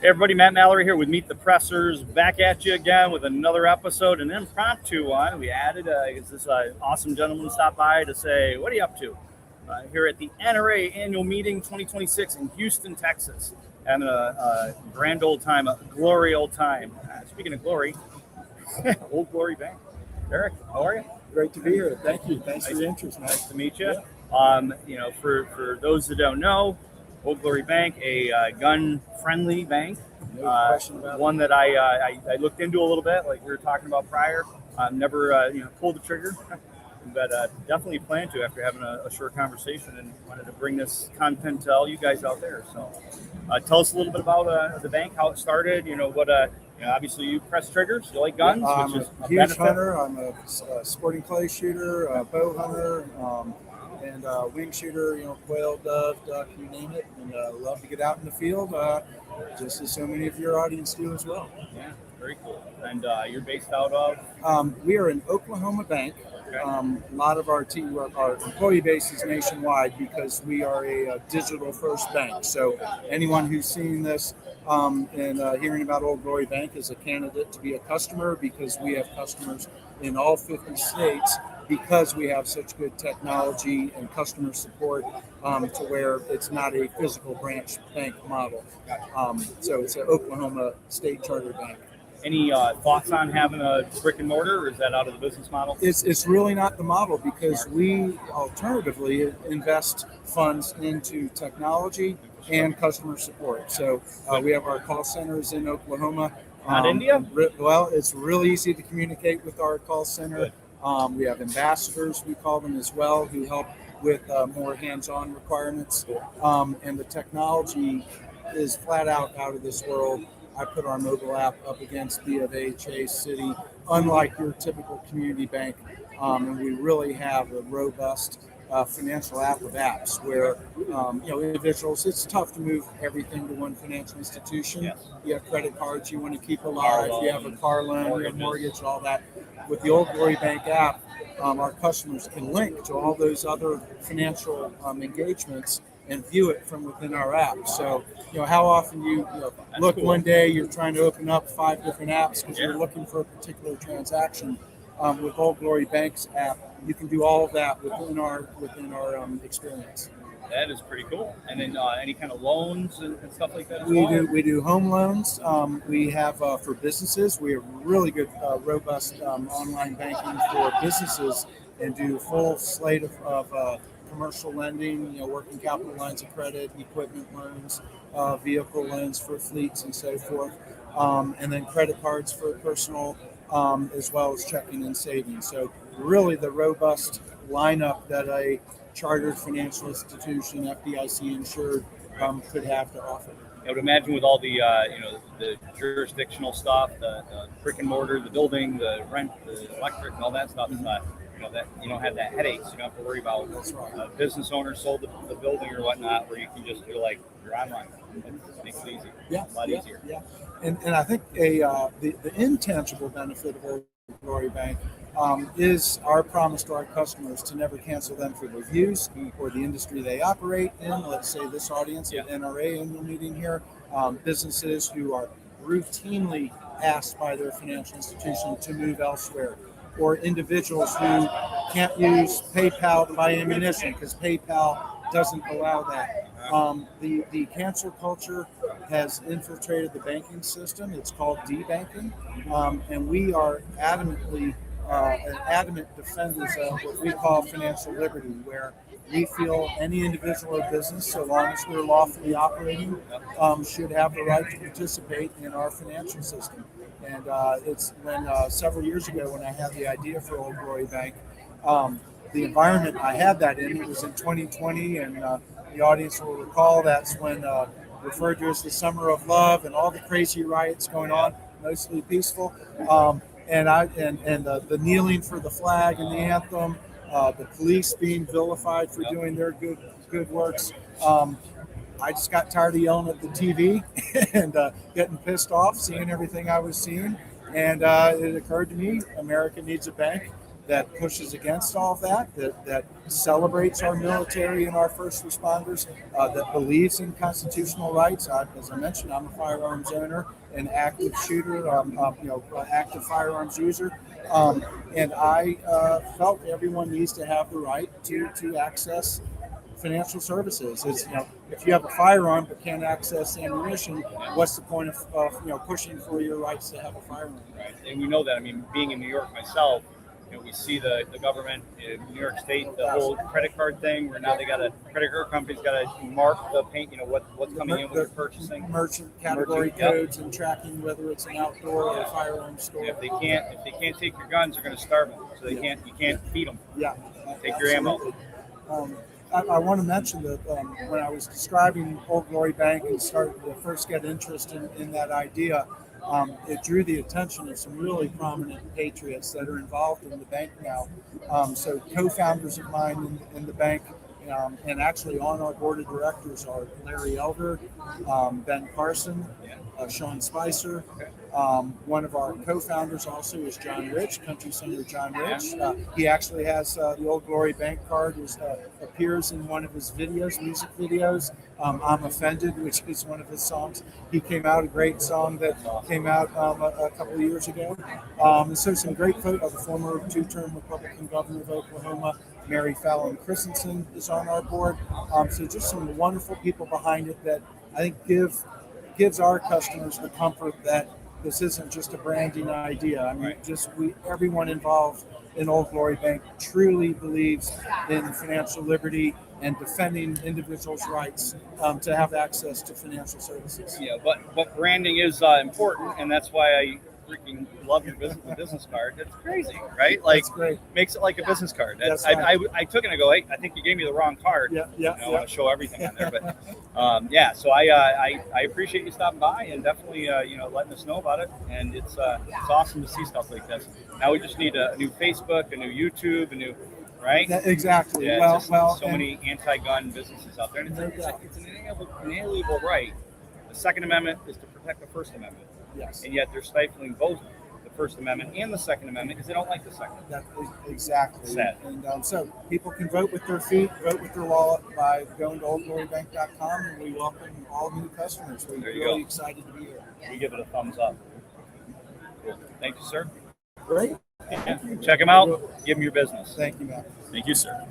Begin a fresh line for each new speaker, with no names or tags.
Hey everybody, Matt Mallory here with Meet the Pressers, back at you again with another episode, an impromptu one. We added this awesome gentleman stopped by to say, what are you up to? Here at the NRA Annual Meeting 2026 in Houston, Texas. Having a grand old time, a glory old time. Speaking of glory, Old Glory Bank. Eric, how are you?
Great to be here. Thank you. Thanks for the interest, man.
Nice to meet you. Yeah. For those that don't know, Old Glory Bank, a gun-friendly bank.
No question about
one that I looked into a little bit, like we were talking about prior. Never pulled the trigger, but definitely plan to after having a short conversation, and wanted to bring this content to all you guys out there. So tell us a little bit about the bank, how it started. Obviously you press triggers. You like guns,
I'm
which is
a huge hunter. I'm a sporting clay shooter, a bow hunter, and wing shooter. Quail, dove, duck, you name it. And love to get out in the field, just as so many of your audience do as well.
Yeah, very cool. And you're based out of?
We are an Oklahoma bank.
Okay.
A lot of our employee base is nationwide because we are a digital-first bank. So anyone who's seeing this and hearing about Old Glory Bank is a candidate to be a customer, because we have customers in all 50 states because we have such good technology and customer support to where it's not a physical branch bank model. So it's an Oklahoma state charter bank.
Any thoughts on having a brick and mortar, or is that out of the business model?
It's really not the model, because we alternatively invest funds into technology and customer support. So we have our call centers in Oklahoma.
Not India?
Well, it's really easy to communicate with our call center. We have ambassadors, we call them as well, who help with more hands-on requirements. And the technology is flat out of this world. I put our mobile app up against B of A, Chase, City, unlike your typical community bank. And we really have a robust financial app of apps where, individuals, it's tough to move everything to one financial institution.
Yes.
You have credit cards you want to keep alive. You have a car loan, you have mortgage, all that. With the Old Glory Bank app, our customers can link to all those other financial engagements and view it from within our app. So, how often you look cool. One day, you're trying to open up 5 different apps because you're looking for a particular transaction. With Old Glory Bank's app, you can do all of that within our experience.
That is pretty cool. And then any kind of loans and stuff like that as
We do home loans. We have for businesses. We have really good, robust online banking for businesses, and do full slate of commercial lending, working capital lines of credit, equipment loans, vehicle loans for fleets and so forth, and then credit cards for personal, as well as checking and savings. So really the robust lineup that a chartered financial institution, FDIC insured, could have to offer.
I would imagine with all the the jurisdictional stuff, the brick and mortar, the building, the rent, the electric, and all that stuff. That you don't have that headache. So you don't have to worry about a business owner sold the building or whatnot, where you can just feel like you're online. It makes it easy.
Yeah,
a lot easier.
Yeah, and I think the intangible benefit of Old Glory Bank is our promise to our customers to never cancel them for their views or the industry they operate in. Let's say this audience at NRA Annual Meeting here, businesses who are routinely asked by their financial institution to move elsewhere, or individuals who can't use PayPal to buy ammunition because PayPal doesn't allow that. The cancel culture has infiltrated the banking system. It's called debanking, and we are adamant defenders of what we call financial liberty, where we feel any individual or business, so long as we're lawfully operating, should have the right to participate in our financial system. And it's when several years ago, when I had the idea for Old Glory Bank, the environment I had that in, it was in 2020, and the audience will recall that's when referred to as the Summer of Love, and all the crazy riots going on, mostly peaceful, and the kneeling for the flag and the anthem, the police being vilified for doing their good works. I just got tired of yelling at the TV and getting pissed off, seeing everything I was seeing. And it occurred to me, America needs a bank that pushes against all of that celebrates our military and our first responders, that believes in constitutional rights. As I mentioned, I'm a firearms owner, an active shooter, active firearms user. And I felt everyone needs to have the right to access financial services. If you have a firearm but can't access ammunition, what's the point of pushing for your rights to have a firearm?
Right. And we know that. I mean, being in New York myself, we see the government in New York State, the whole credit card thing, where now they got credit card companies got to mark the paint, what's coming in when you're purchasing.
Merchant category codes and tracking whether it's an outdoor or a firearm store.
If they can't take your guns, they're going to starve them. So you can't feed them.
Yeah.
Take your ammo.
I want to mention that when I was describing Old Glory Bank and started to first get interest in that idea, it drew the attention of some really prominent patriots that are involved in the bank now. So co-founders of mine in the bank, and actually on our board of directors are Larry Elder, Ben Carson, Sean Spicer. One of our co-founders also is John Rich, country singer John Rich. He actually has the Old Glory Bank card, appears in one of his videos, music videos. I'm Offended, which is one of his songs. He came out, a great song that came out a couple of years ago. And so some great folks, the former two-term Republican governor of Oklahoma, Mary Fallon Christensen, is on our board. So just some wonderful people behind it that I think gives our customers the comfort that this isn't just a branding idea. I mean, everyone involved in Old Glory Bank truly believes in financial liberty and defending individuals' rights to have access to financial services.
Yeah, but branding is important, and that's why I freaking love your business card. It's crazy, right? Like,
That's great.
Makes it like a business card.
That's right.
I took it and I go, hey, I think you gave me the wrong card.
Yeah.
I want to show everything on there, but so I appreciate you stopping by and definitely letting us know about it. And it's awesome to see stuff like this. Now we just need a new Facebook, a new YouTube, a new right.
Exactly.
Yeah,
well,
so many anti-gun businesses out there, and it's an inalienable right. The Second Amendment is to protect the First Amendment.
Yes.
And yet they're stifling both the First Amendment and the Second Amendment because they don't like the Second.
That is exactly.
Sad.
And so people can vote with their feet, vote with their wallet by going to oldglorybank.com, and we welcome all new customers. We're really excited to be here.
We give it a thumbs up. Cool. Thank you, sir.
Great.
Check them out. Give them your business.
Thank you, Matt.
Thank you, sir.